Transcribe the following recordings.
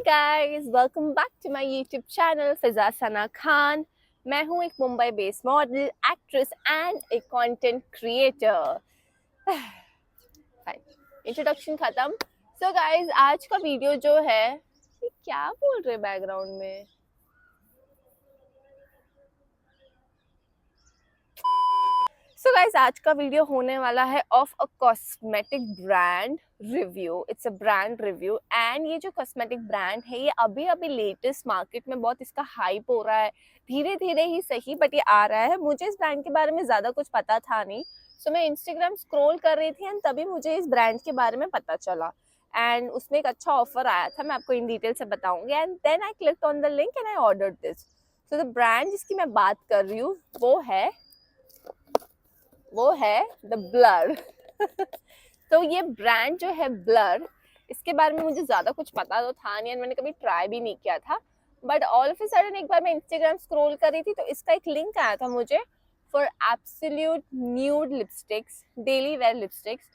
Guys, welcome back to my YouTube channel Fiza Sana Khan. मैं हूं एक Mumbai based model, actress and एक कंटेंट क्रिएटर। फाइन, इंट्रोडक्शन खत्म। सो गाइस, आज का वीडियो जो है, ये क्या बोल रहे बैकग्राउंड में? सो गाइस, आज का वीडियो होने वाला है of a cosmetic brand review. It's a brand review and ये जो कॉस्मेटिक ब्रांड है, ये अभी अभी लेटेस्ट मार्केट में बहुत इसका हाइप हो रहा है। धीरे धीरे ही सही, बट ये आ रहा है। मुझे इस ब्रांड के बारे में ज़्यादा कुछ पता था नहीं। सो मैं इंस्टाग्राम स्क्रॉल कर रही थी एंड तभी मुझे इस ब्रांड के बारे में पता चला एंड उसमें एक अच्छा ऑफर आया था। मैं आपको इन डिटेल से बताऊंगी and then I click on the link and I order this. So the brand जिसकी मैं बात कर रही हूँ वो है द ब्लर। तो ये ब्रांड जो है ब्लर, इसके बारे में मुझे ज्यादा कुछ पता तो था नहीं, मैंने कभी ट्राई भी नहीं किया था। But all of a sudden एक बार मैं इंस्टाग्राम स्क्रॉल कर रही थी तो इसका एक लिंक आया था मुझे for absolute nude lipsticks, daily wear lipsticks,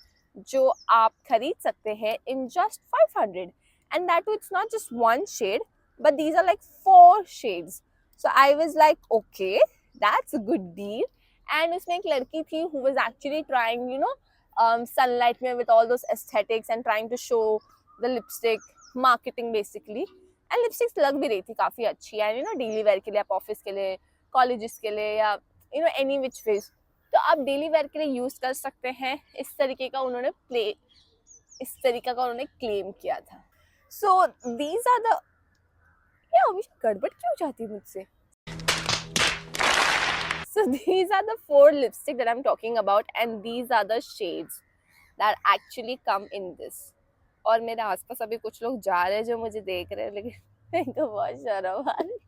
जो आप खरीद सकते हैं in just 500 and that it's not just one shade but these are like 4 shades. So I was like okay, that's a good deal. And उसमें एक लड़की थी who was actually trying sunlight में with all those aesthetics and trying to show the lipstick marketing basically, and lipsticks लग भी रही थी काफी अच्छी एंड डेली वेयर के लिए, आप ऑफिस के लिए, कॉलेजेस के लिए, या एनी विच वेज तो आप डेली वेयर के लिए यूज कर सकते हैं। इस तरीके का उन्होंने क्लेम किया था। सो दीज आर द, ये हमेशा गड़बड़ क्यों जाती है मुझसे? So these are the 4 lipstick that I'm talking about and these are the shades that actually come in this. और मेरे आसपास अभी कुछ लोग जा रहे हैं जो मुझे देख रहे हैं, लेकिन मेरे को बहुत शर्म आ रही।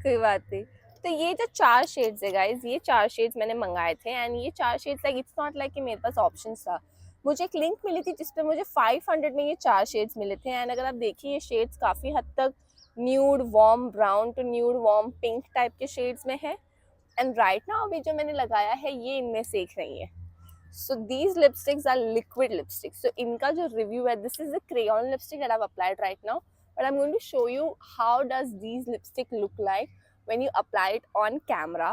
कोई बात नहीं। तो ये जो 4 शेड्स है गाइज, ये 4 शेड्स मैंने मंगाए थे एंड ये 4 shades like it's not like कि मेरे पास ऑप्शन था। मुझे एक लिंक मिली थी जिसपे मुझे 500 में ये 4 शेड्स मिले थे एंड अगर आप देखिए ये शेड्स काफ़ी हद तक nude warm brown to nude warm pink type के शेड्स में है। एंड राइट नाउ अभी जो मैंने लगाया है ये इनमें से एक नहीं है। So these lipsticks are liquid lipsticks. So इनका जो रिव्यू है, this is the crayon lipstick that I have applied right now, but I am going to show you how does these lipstick look like when you apply it on camera,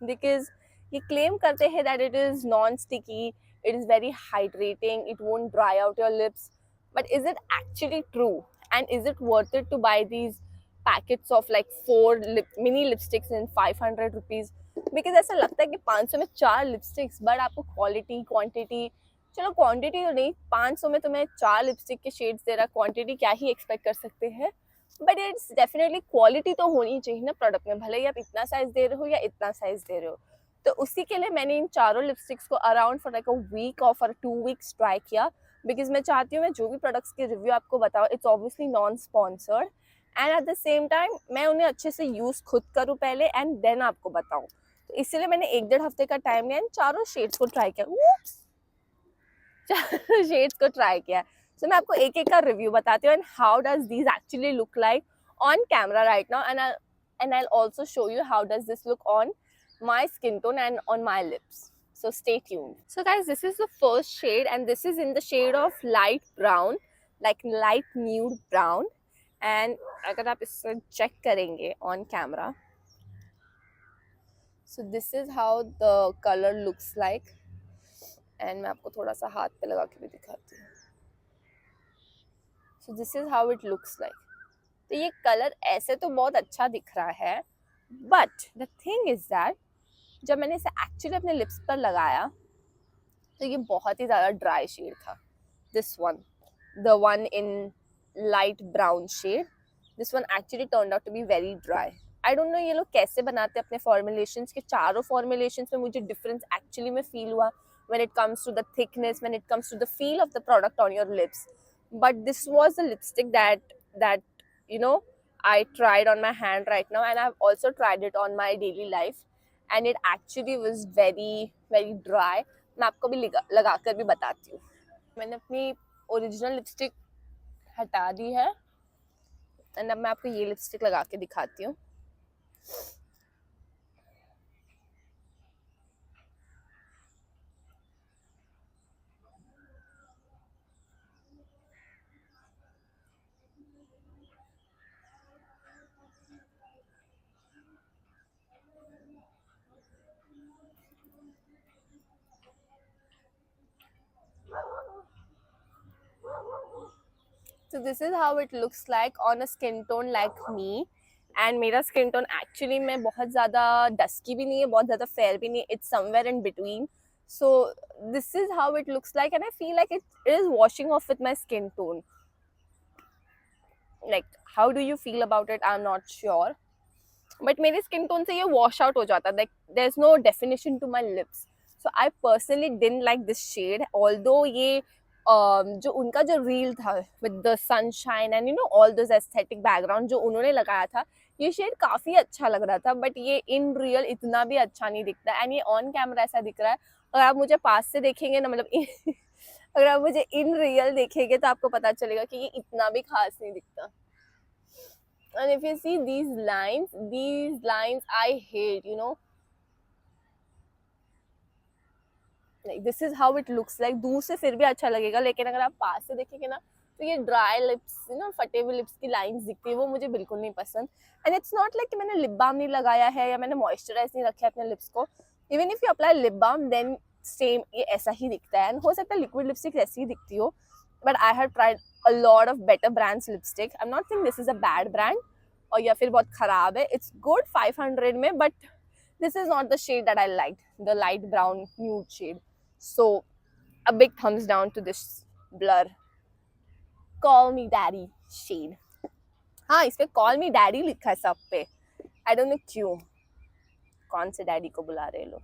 because ये claim करते हैं that it is non-sticky, it is very hydrating, it won't dry out your lips, but is it actually true and is it worth it to buy these packets of like 4 mini lipsticks in 500 rupees? because ऐसा लगता है कि 500 में 4 lipsticks, but आपको quality quantity, चलो quantity तो नहीं, 500 में तुम्हें 4 लिपस्टिक के शेड्स दे रहा, क्वांटिटी क्या ही एक्सपेक्ट कर सकते हैं। बट इट्स डेफिनेटली क्वालिटी तो होनी चाहिए ना प्रोडक्ट में, भले ही आप इतना साइज दे रहे हो या इतना साइज दे रहे हो। तो उसी के लिए मैंने इन चारों लिपस्टिक्स को around for like a week और फॉर 2 वीक्स ट्राई किया, बिकॉज मैं चाहती हूँ मैं जो भी प्रोडक्ट्स के रिव्यू आपको बताऊँ, it's obviously non sponsored and at the same time मैं उन्हें अच्छे से यूज खुद करूँ पहले एंड देन आपको बताऊँ। तो इसीलिए मैंने 1-1.5 हफ्ते का टाइम लिया एंड चारों शेड्स को ट्राई किया। चारों शेड्स को ट्राई किया। सो मैं आपको एक एक का रिव्यू बताती हूँ and how does these actually look like on camera right now, and I'll also show you how does this look on my skin tone and on my lips. So stay tuned. So guys, this is the first shade and this is in the shade of light brown, like light nude brown. And अगर आप इससे check करेंगे on camera, so this is how the color looks like. And मैं आपको थोड़ा सा हाथ पे लगा के भी दिखाती हूँ। So this is how it looks like. तो ये कलर ऐसे तो बहुत अच्छा दिख रहा है, but the thing is that जब मैंने इसे एक्चुअली अपने लिप्स पर लगाया तो ये बहुत ही ज़्यादा ड्राई शेड था। This one, the one in light brown shade, this one actually turned out to be very dry. I don't know ये लोग कैसे बनाते हैं अपने फॉर्मुलेशंस के, चारों फॉर्मुलेशंस में मुझे डिफरेंस एक्चुअली में फील हुआ when it comes to the thickness, when it comes to the feel of the product on your lips. But this was the lipstick that I tried on my hand right now and I've also tried it on my daily life and it actually was very very dry. मैं आपको भी लगा कर भी बताती हूँ। मैंने अपनी ओरिजिनल लिपस्टिक हटा दी है एंड अब मैं आपको ये लिपस्टिक लगा के दिखाती हूँ। So this is how it looks like on a skin tone like me. And मेरा skin tone actually में बहुत ज़्यादा dusky भी नहीं है, बहुत ज़्यादा fair भी नहीं है. It's somewhere in between. So this is how it looks like, and I feel like it is washing off with my skin tone. Like, how do you feel about it? I'm not sure. But मेरे skin tone से ये wash out हो जाता. Like, there's no definition to my lips. So I personally didn't like this shade. Although ये जो उनका जो reel था with the sunshine and you know all those aesthetic background जो उन्होंने लगाया था, ये शेड काफ़ी अच्छा लग रहा था. बट ये इन रियल इतना भी अच्छा नहीं दिखता. एंड ये ऑन कैमरा ऐसा दिख रहा है. अगर आप मुझे पास से देखेंगे ना, मतलब अगर आप मुझे इन रियल देखेंगे तो आपको पता चलेगा कि ये इतना भी खास नहीं दिखता. And if you see these lines I hate, you know. Like, this is how it looks like. दूर से फिर भी अच्छा लगेगा, लेकिन अगर आप पास से देखेंगे ना तो ये ड्राई लिप्स, यू नो, फटे हुए लिप्स की लाइंस दिखती है, वो मुझे बिल्कुल नहीं पसंद. एंड इट्स नॉट लाइक कि मैंने लिप बाम नहीं लगाया है या मैंने मॉइस्चराइज नहीं रखा है अपने लिप्स को. Even if you apply lip balm then same ये ऐसा ही दिखता है. एंड हो सकता है लिक्विड लिपस्टिक ऐसी ही दिखती हो, but I have tried a lot of better brands lipstick. I am not saying this is a bad brand और या फिर बहुत खराब है. इट्स गुड 500 में, but this is not the shade that I liked, the light brown nude shade. So a big thumbs down to this Blur Call Me Daddy shade. हाँ, इस पे Call Me Daddy लिखा है सब पे. I don't know क्यों, कौन से डैडी को बुला रहे लोग.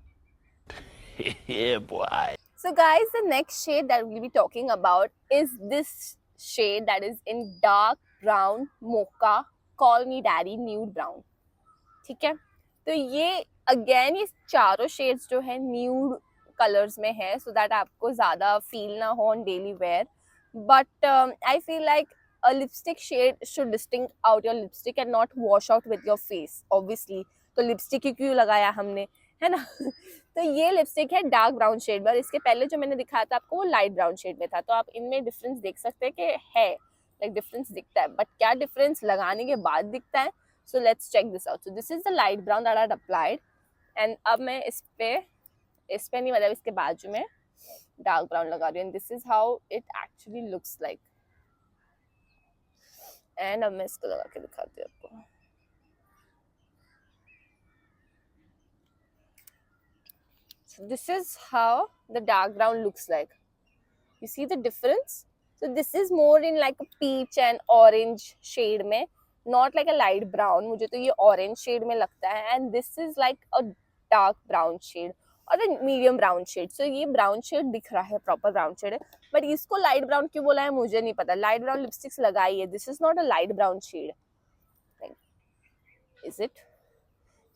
Yeah, boy. So guys, the next shade that we'll be talking about is this shade that is in dark brown mocha Call Me Daddy nude brown. ठीक है, तो ये अगेन ये चारों शेड्स जो है न्यूड कलर्स में है, सो दैट आपको ज़्यादा फील ना हो on daily wear. But I feel like a lipstick shade should distinct out your lipstick and not wash out with your face. Obviously तो लिपस्टिक ही क्यों लगाया हमने, है ना. तो ये लिपस्टिक है डार्क ब्राउन शेड पर. इसके पहले जो मैंने दिखाया था आपको वो लाइट ब्राउन शेड में था, तो आप इनमें डिफरेंस देख सकते हैं कि है, लाइक डिफरेंस दिखता है. बट क्या डिफरेंस लगाने के बाद दिखता है. So let's check this out. So this is the light brown that I had applied, and अब मैं इस पे नहीं, मतलब इसके बाजू में डार्क ब्राउन लगा रही हूँ. And this is how it actually looks like. And अब मैं इसको लगा के दिखाती हूँ आपको. So this is how the dark brown looks like. You see the difference? So this is more in like a peach and orange shade में, not like a light brown. मुझे तो ये orange shade में लगता है. And this is like a dark brown shade और a medium brown shade. So ये brown shade दिख रहा है, proper brown shade है. But इसको light brown क्यों बोला है मुझे नहीं पता. Light brown lipsticks लगाई है. This is not a light brown shade. Is it?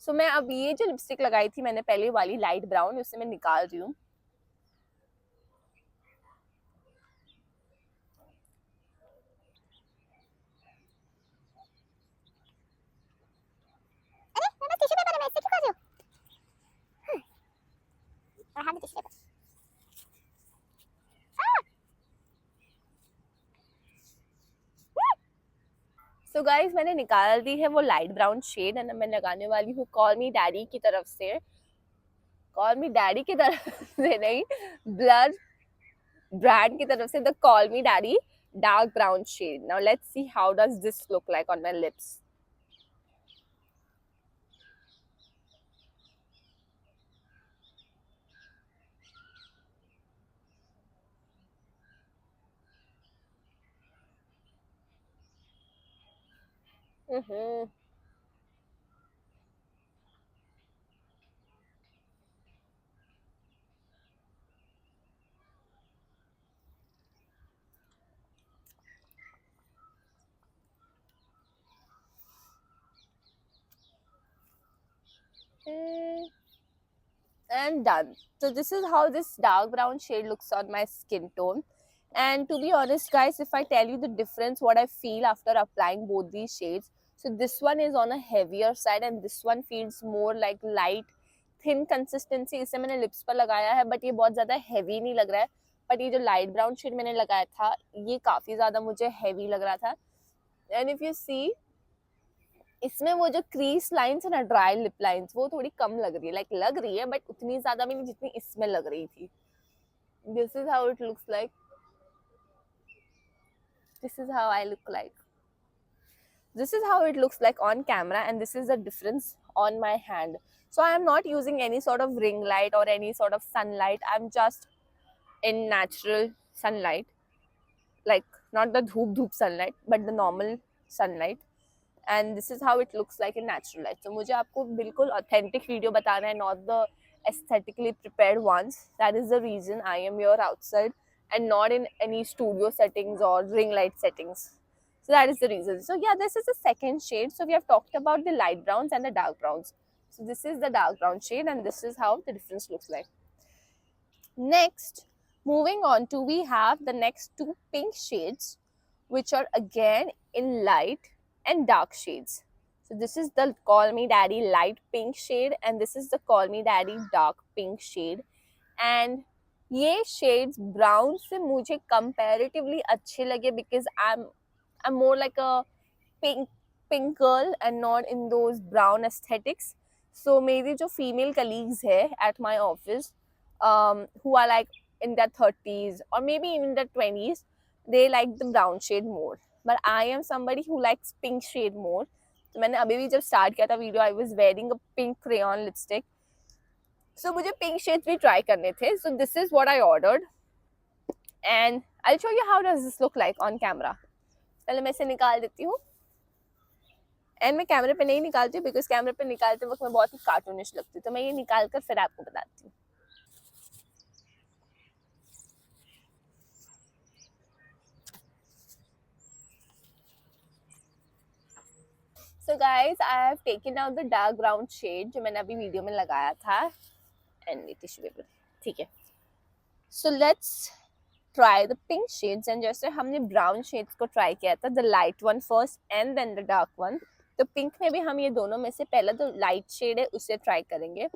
So मैं अब ये जो लिपस्टिक लगाई थी मैंने पहले वाली light brown, उससे मैं निकाल रही हूँ. So guys, मैंने निकाल दी है वो लाइट ब्राउन शेड एंड मैं लगाने वाली हूँ कॉल मी डैडी की तरफ से. कॉल मी डैडी की तरफ से नहीं, ब्लर ब्रांड की तरफ से, the call me daddy dark brown shade. Now let's see how does this look like on my lips. And done. So this is how this dark brown shade looks on my skin tone. And to be honest guys, if I tell you the difference what I feel after applying both these shades, so this one is on a heavier side and this one feels more like light thin consistency. इसे मैंने lips पर लगाया है but ये बहुत ज़्यादा heavy नहीं लग रहा है. बट ये जो लाइट ब्राउन शेड मैंने लगाया था ये काफ़ी ज़्यादा मुझे हेवी लग रहा था. एंड इफ़ यू सी इसमें वो जो क्रीज लाइंस है ना, ड्राई लिप लाइंस, वो थोड़ी कम लग रही है. लाइक लग रही है बट उतनी ज़्यादा भी नहीं जितनी इसमें लग रही थी. This is how it looks like. This is how I look like. This is how it looks like on camera, and this is the difference on my hand. So I am not using any sort of ring light or any sort of sunlight. I'm just in natural sunlight, like not the dhoop dhoop sunlight but the normal sunlight. And this is how it looks like in natural light. So मुझे आपको बिल्कुल authentic video बताना है, not the aesthetically prepared ones. That is the reason I am here outside and not in any studio settings or ring light settings. So that is the reason. So yeah, this is the second shade. So we have talked about the light browns and the dark browns. So this is the dark brown shade, and this is how the difference looks like. Next, moving on to, we have the next two pink shades, which are again in light and dark shades. So this is the Call Me Daddy light pink shade, and this is the Call Me Daddy dark pink shade. And ये shades brown से मुझे comparatively अच्छे लगे because I'm more like a pink girl and not in those brown aesthetics. So मेरी जो female colleagues है at my office, who are like in their 30s or maybe even their 20s, they like the brown shade more. But I am somebody who likes pink shade more. तो मैंने अभी भी जब start किया था video, I was wearing a pink crayon lipstick. So मुझे pink shades भी try करने थे. So this is what I ordered, and I'll show you how does this look like on camera. पहले मैं इसे निकाल देती हूँ. एंड मैं कैमरे पे नहीं निकालती हूँ बिकॉज कैमरे पे निकालते वक्त मैं बहुत ही कार्टूनिश लगती हूँ. तो मैं ये निकाल कर फिर आपको बताती हूँ. So guys, I have taken out the dark brown shade जो मैंने अभी वीडियो में लगाया था, and ये टिश्यू पेपर, ठीक है. So let's try the pink shades, and जैसे हमने brown shades को try किया था, the light one first and then the dark one, तो pink में भी हम ये दोनों में से पहला जो light shade है उसे try करेंगे.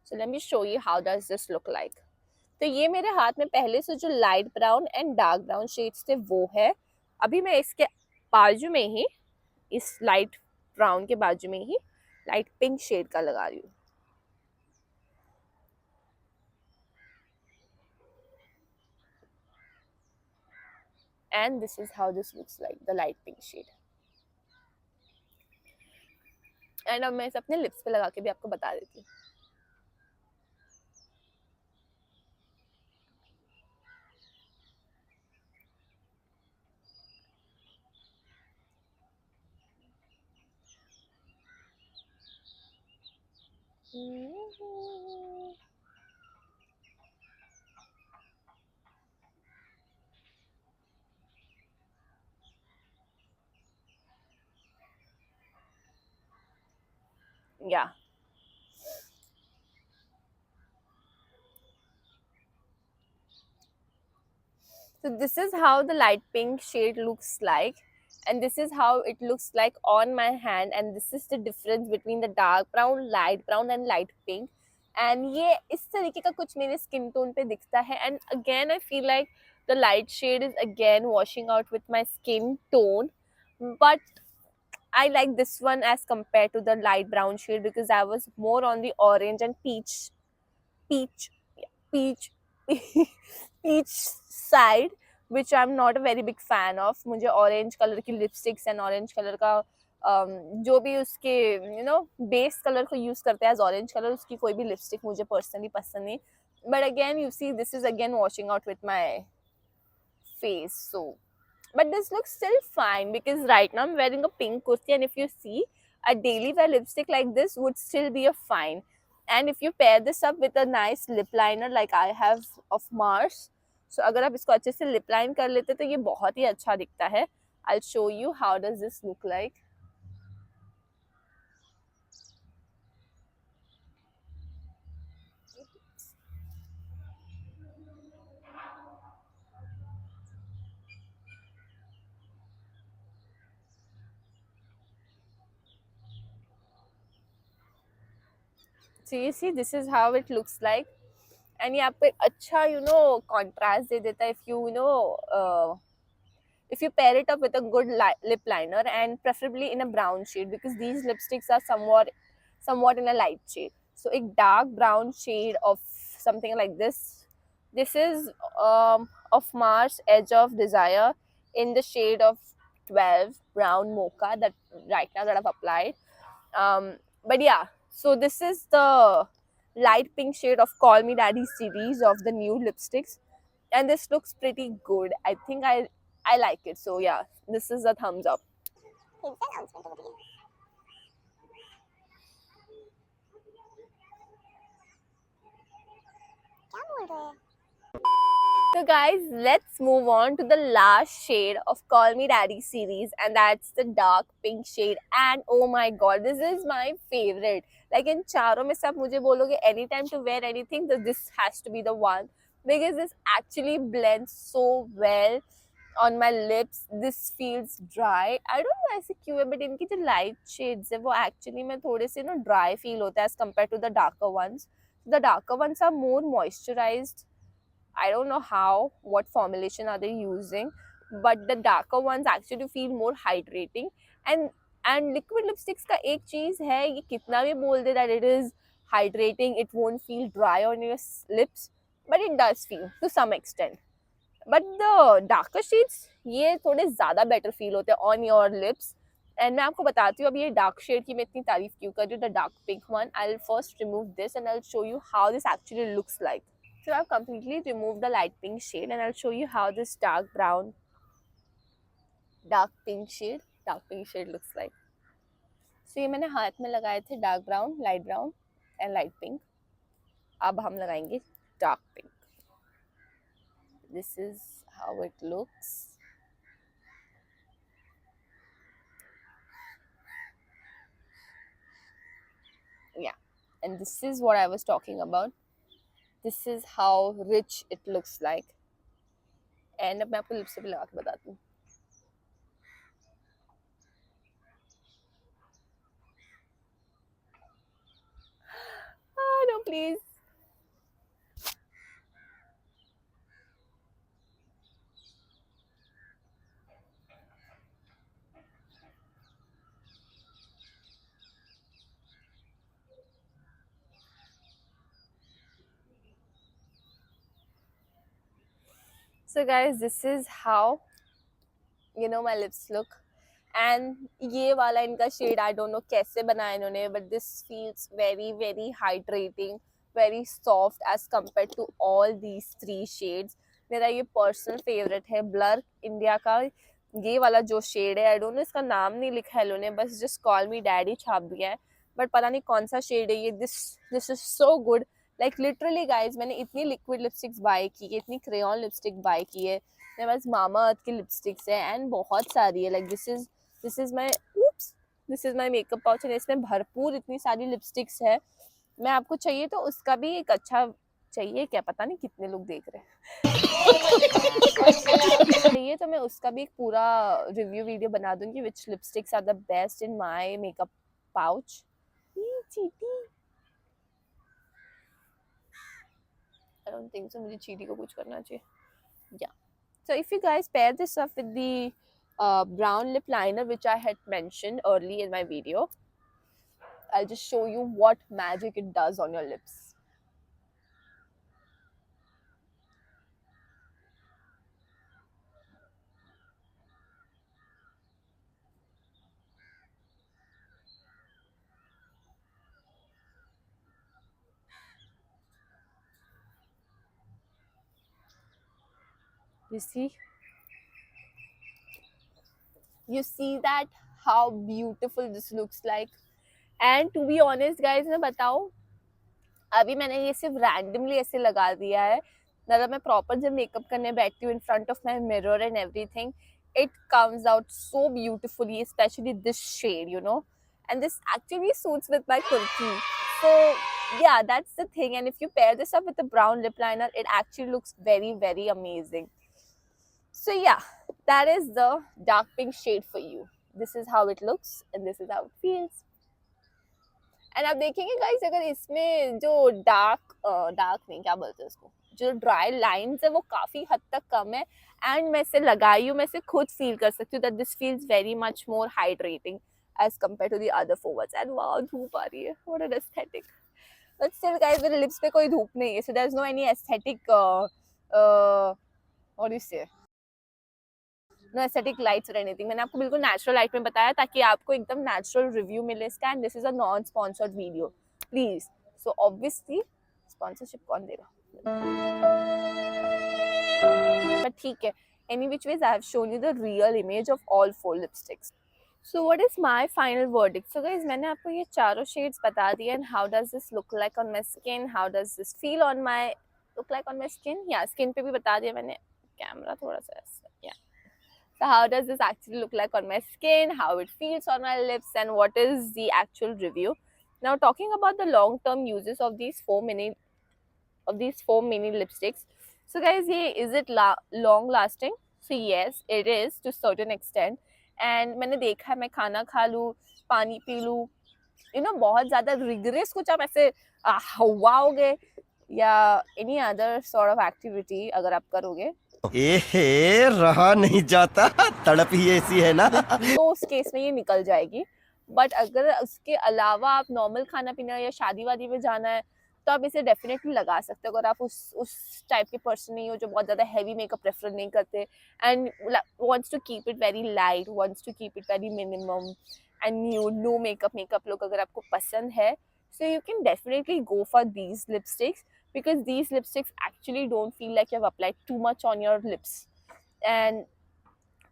So let me show you how does this look like. तो ये मेरे हाथ में पहले से जो light brown and dark brown shades थे वो है. अभी मैं इसके बाजू में ही, इस लाइट ब्राउन के बाजू में ही लाइट पिंक शेड का लगा रही हूँ. And this is how this looks like, the light pink shade. And अब मैं इसे अपने लिप्स पे लगा के भी आपको बता देती हूँ. Yeah. So this is how the light pink shade looks like, and this is how it looks like on my hand, and this is the difference between the dark brown, light brown and light pink. And ये इस तरीके का कुछ मेरे skin tone पे दिखता है. And again I feel like the light shade is again washing out with my skin tone, but I like this one as compared to the light brown shade because I was more on the orange and peach peach peach side, which I'm not a very big fan of. मुझे orange color की lipsticks and orange color का जो भी उसके base color को use करते हैं as orange color, उसकी कोई भी lipstick मुझे personally पसंद नहीं. But again you see this is again washing out with my face. So but this looks still fine because right now I'm wearing a pink kurti, and if you see, a daily wear lipstick like this would still be a fine. And if you pair this up with a nice lip liner like I have of Mars, so अगर आप इसको अच्छे से lip line कर लेते तो ये बहुत ही अच्छा दिखता है. I'll show you how does this look like. So you see, this is how it looks like. And यहाँ पे अच्छा contrast दे देता है if you pair it up with a good lip liner, and preferably in a brown shade because these lipsticks are somewhat in a light shade. So a dark brown shade of something like this. This is of Mars Edge of Desire, in the shade of 12 brown mocha that right now that I've applied. But yeah, so this is the light pink shade of Call Me Daddy series of the new lipsticks, and this looks pretty good. I think I like it. So yeah, this is a thumbs up. So guys, let's move on to the last shade of Call Me Daddy series, and that's the dark pink shade. And oh my god, this is my favorite. Like in चारों में से आप मुझे बोलोगे anytime to wear anything, so this has to be the one because this actually blends so well on my lips. This feels dry. I don't know ऐसे क्यों है, but इनकी जो light shades है वो actually में थोड़े से ना dry feel होता है as compared to the darker ones. The darker ones are more moisturized. I don't know how, what formulation are they using, but the darker ones actually feel more hydrating. And liquid lipsticks का एक चीज है, ये कितना भी बोल दे that it is hydrating, it won't feel dry on your lips, but it does feel to some extent. But the darker shades, ये थोड़े ज़्यादा better feel होते हैं on your lips. And मैं आपको बताती हूँ अब ये dark shade की मैं इतनी तारीफ क्यों कर रही हूँ. The dark pink one, I'll first remove this and I'll show you how this actually looks like. So I've completely removed the light pink shade and I'll show you how this dark pink shade looks like. So ये मैंने हाथ में लगाए थे dark brown, light brown and light pink. अब हम लगाएंगे dark pink. This is how it looks. Yeah, and this is what I was talking about. This is how rich it looks like. And अब मैं आपको lipstick लगा के बताती हूँ. No, please. So guys, this is how my lips look. And ये वाला इनका shade I don't know कैसे बनाया इन्होंने, but this feels very very hydrating, very soft as compared to all these three shades. मेरा ये personal favorite है Blur India का ये वाला जो shade है. I don't know इसका नाम नहीं लिखा है इन्होंने, बस just Call Me Daddy छाप दिया है, but पता नहीं कौन सा shade है ये. This is so good. Like literally guys, मैंने इतनी liquid lipsticks buy की है, इतनी crayon lipstick buy की है, मेरे पास मामा अर्थ की लिपस्टिक्स है एंड बहुत सारी है. Like this is my makeup pouch and इसमें भरपूर इतनी सारी लिपस्टिक्स है. मैं आपको चाहिए तो उसका भी एक अच्छा चाहिए क्या, पता नहीं कितने लोग देख रहे हैं चाहिए तो मैं उसका भी एक पूरा रिव्यू वीडियो बना दूंगी which lipsticks are the best in my makeup pouch. चीटी आई डोंट थिंक सो मुझे चीटी को कुछ करना चाहिए. या So if you guys pair this up with the brown lip liner which I had mentioned early in my video, I'll just show you what magic it does on your lips. You see that how beautiful this looks like. And to be honest guys, मैं बताऊँ अभी मैंने ये सिर्फ randomly ऐसे लगा दिया है. मतलब मैं proper जब मेकअप करने बैठती हूँ in front of my mirror and everything, it comes out so beautifully, especially this shade, and this actually suits with my kurti. So yeah, that's the thing. And if you pair this up with the brown lip liner, it actually looks very very amazing. So yeah, that is the dark pink shade for you. This is how it looks and this is how it feels. And आप देखेंगे guys अगर इसमें जो dark नहीं क्या बोलते हैं उसको, जो ड्राई लाइंस है वो काफ़ी हद तक कम है. एंड मैं इसे लगाई हूँ, मैं इसे खुद फील कर सकती हूँ that this feels very much more hydrating as compare to the other flavours. And wow धूप आ रही है, what an aesthetic. But still guys मेरे लिप्स पे कोई धूप नहीं है, so there is no any aesthetic what do you say no aesthetic lights और एनीथिंग। मैंने आपको बिल्कुल नेचुरल लाइट में बताया ताकि आपको एकदम नेचुरल रिव्यू मिले इसका। And this is a non sponsored video please. So obviously sponsorship कौन देगा, बट ठीक है। Any which ways, I have shown you the real image of all 4 lipsticks. So what is my final verdict? So guys, मैंने आपको ये चारों shades बता दिए and how does this look like on my skin? How does this feel on my look like on my skin? Yeah, skin पे भी बता दिया मैंने, कैमरा थोड़ा सा ऐसा, yeah. So how does this actually look like on my skin? How it feels on my lips? And what is the actual review? Now talking about the long-term uses of these four mini lipsticks. So guys, is it long lasting? So yes, it is to certain extent. And मैंने देखा है, मैं खाना खा लूँ, पानी P लूँ, बहुत ज़्यादा रिगरस कुछ आप ऐसे हवाओगे या any other sort of activity अगर आप करोगे, रहा नहीं जाता, तड़प ही ऐसी है ना। तो उस केस में ये निकल जाएगी। बट अगर उसके अलावा आप नॉर्मल खाना पीना या शादी वादी में जाना है तो आप इसे डेफिनेटली लगा सकते हो, अगर आप उस टाइप के पर्सन नहीं हो जो बहुत ज़्यादा हैवी मेकअप प्रेफर नहीं करते and wants to keep it very light, wants to keep it very minimum and no makeup लोग अगर आपको पसंद है, so you can definitely go for these lipsticks because these lipsticks actually don't feel like you have applied too much on your lips. And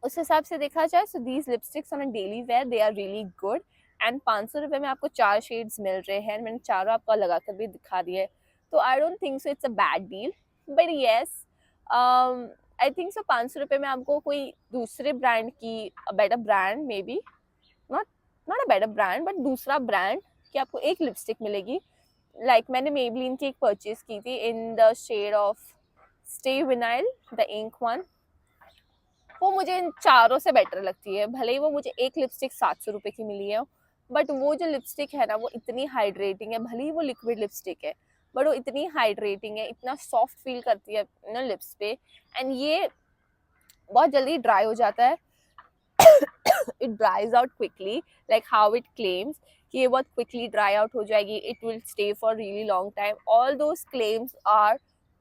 उस हिसाब से देखा जाए so these lipsticks on a daily wear they are really good. And 500 रुपये में आपको 4 shades मिल रहे हैं, मैंने चारों आपको लगा कर भी दिखा दिए, तो I don't think so it's a bad deal. But yes, I think so 500 रुपये में आपको कोई दूसरे ब्रांड की, better brand may be, not a better brand but दूसरा ब्रांड की आपको एक लिपस्टिक मिलेगी। लाइक मैंने मेबलिन की एक परचेज की थी in the shade of stay vinyl, the ink one, वो मुझे इन चारों से बेटर लगती है। भले ही वो मुझे एक लिपस्टिक 700 रुपये की मिली है, बट वो जो लिपस्टिक है ना वो इतनी हाइड्रेटिंग है, भले ही वो लिक्विड लिपस्टिक है बट वो इतनी हाइड्रेटिंग है, इतना सॉफ्ट फील करती है ना लिप्स पे। एंड ये बहुत जल्दी ड्राई हो जाता है, it dries out quickly like how it claims कि ये बहुत क्विकली ड्राई आउट हो जाएगी, it will stay for really long time. All those claims are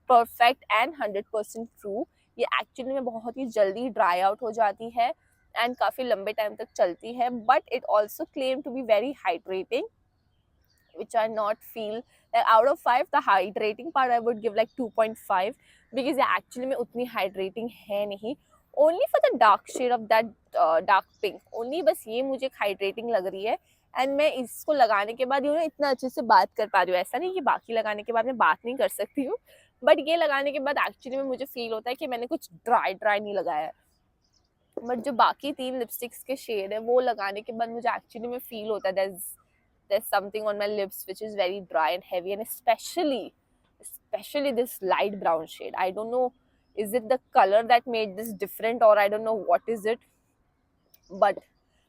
perfect and 100% true. ये एक्चुअली में बहुत ही जल्दी ड्राई आउट हो जाती है एंड काफ़ी लंबे टाइम तक चलती है, but it also claim to be very hydrating which I not feel that out of 5 the hydrating part I would give like 2.5 because ये actually में उतनी hydrating है नहीं, only for the dark shade of that dark pink only, बस ये मुझे hydrating लग रही है। एंड मैं इसको लगाने के बाद इतना अच्छे से बात कर पा रही हूँ, ऐसा नहीं कि बाकी लगाने के बाद मैं बात नहीं कर सकती हूँ, बट ये लगाने के बाद एक्चुअली में मुझे फील होता है कि मैंने कुछ ड्राई नहीं लगाया है। बट जो बाकी 3 लिपस्टिक्स के शेड है वो लगाने के बाद मुझे एक्चुअली में फील होता है there's something on my lips which is very dry and heavy, and especially this light brown shade. I don't know, is it the color that made this different or I don't know what is it, but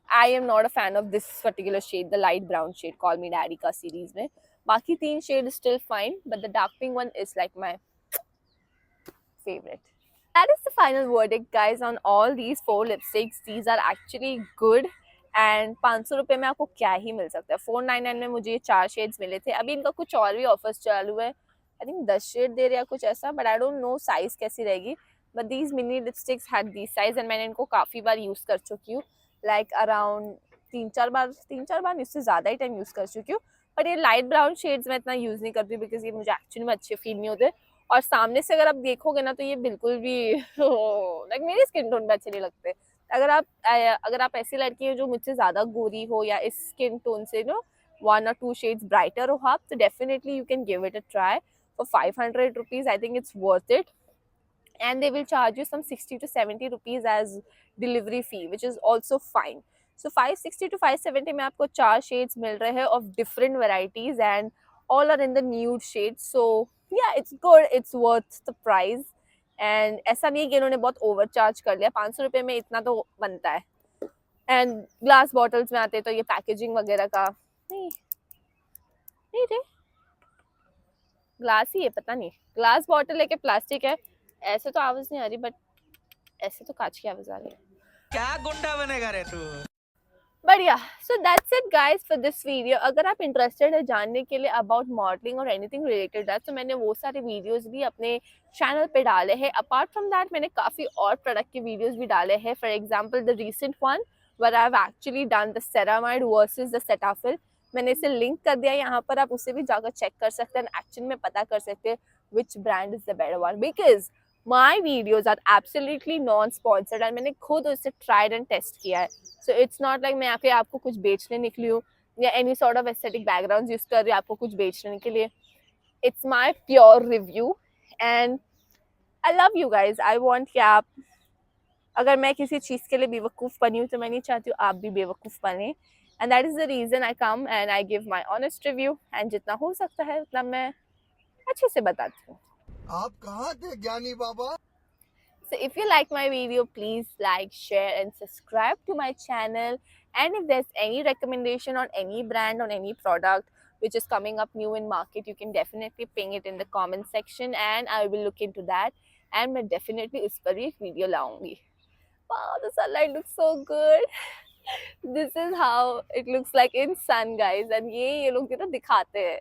I am not a fan of this particular shade, the light brown shade, Call Me Daddy ka series mein. Baaki 3 shade is still fine, but the dark pink one is like my favorite. That is the final verdict guys on all these 4 lipsticks. These are actually good and 500 रुपये में आपको क्या ही मिल सकता है। 499 में मुझे ये 4 shades मिले थे, अभी इनका कुछ और भी ऑफर्स चालू है, आई थिंक 10 शेड दे रहे हैं कुछ ऐसा, but I don't no size कैसी रहेगी। But these mini lipsticks had these size and मैंने इनको काफ़ी बार यूज़ कर चुकी हूँ, लाइक अराउंड 3-4 बार इससे ज़्यादा ही टाइम यूज़ कर चुकी हूँ। बट ये लाइट ब्राउन शेड्स में इतना यूज़ नहीं करती बिकॉज ये मुझे एक्चुअली में अच्छे फील नहीं होते, और सामने से अगर आप देखोगे ना तो ये बिल्कुल भी लाइक मेरी स्किन टोन पे अच्छे नहीं लगते। अगर आप ऐसी लड़की हो जो मुझसे ज़्यादा गोरी हो या इस स्किन टोन से 1 or 2 शेड्स ब्राइटर हो आप, तो definitely you can give it a try for 500 rupees. I think it's worth it and they will charge you some 60 to 70 rupees as delivery fee which is also fine. So 560 to 570 में आपको 4 shades मिल रहे हैं of different varieties and all are in the nude shade. So yeah it's good, it's worth the price. And ऐसा नहीं है कि इन्होंने बहुत ओवर चार्ज कर लिया, 500 रुपये में इतना तो बनता है। एंड ग्लास बॉटल्स में आते तो ये पैकेजिंग वगैरह का नहीं रे, ग्लास ही है, पता नहीं ग्लास बॉटल है कि प्लास्टिक है, ऐसे तो आवाज़ नहीं आ रही बट ऐसे तो कांच की आवाज़ आ रही है। क्या गुंडा बनेगा रे तू। बट या so that's it guys for this video. अगर आप इंटरेस्टेड है जानने के लिए अबाउट मॉडलिंग और एनीथिंग रिलेटेड है तो मैंने वो सारे वीडियोस भी अपने चैनल पे डाले हैं। अपार्ट फ्रॉम दैट मैंने काफ़ी और प्रोडक्ट के वीडियोस भी डाले हैं। For example the recent one were I have actually done the ceramide versus the Cetaphil. मैंने इसे लिंक कर दिया यहाँ पर, आप उसे भी जाकर चेक कर सकते हैं, एक्चुअल में पता कर सकते हैं which brand is the better one, because my videos are absolutely non sponsored and मैंने खुद उसे ट्राइड एंड टेस्ट किया है। सो इट्स नॉट लाइक मैं आके आपको कुछ बेचने निकली हूँ या any sort of aesthetic background use कर रही हूँ आपको कुछ बेचने के लिए। It's my pure review and I love you guys. I want कि आप, अगर मैं किसी चीज़ के लिए बेवकूफ़ बनी हूँ तो मैं नहीं चाहती हूँ आप भी बेवकूफ़ बने। And that is the reason I come and I give my honest review and जितना हो सकता है उतना मैं अच्छे से बताती हूँ। आप कहाँ थे ज्ञानी बाबा? So if you like my video, please like, share and subscribe to my channel. And if there's any recommendation on any brand, on any product which is coming up new in market, you can definitely ping it in the comment section and I will look into that. And मैं definitely उस पर भी एक video लाऊंगी. Wow, the sunlight looks so good. This is how it looks like in sun, guys. And ये लोग जो ना दिखाते हैं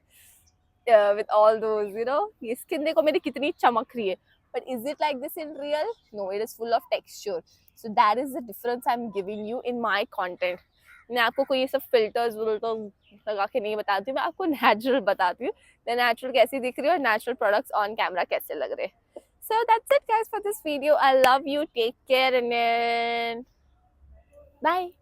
with all those, you know, ये skin देखो मेरी कितनी चमक रही है. But is it like this in real? No, it is full of texture. So that is the difference I'm giving you in my content. मैं आपको कोई ये सब फिल्टर्स लगा के नहीं बताती हूँ, मैं आपको नेचुरल बताती हूँ। नेचुरल कैसी दिख रही है और नेचुरल प्रोडक्ट्स ऑन कैमरा कैसे लग रहे हैं। So that's it guys for this video. I love you. Take care and bye.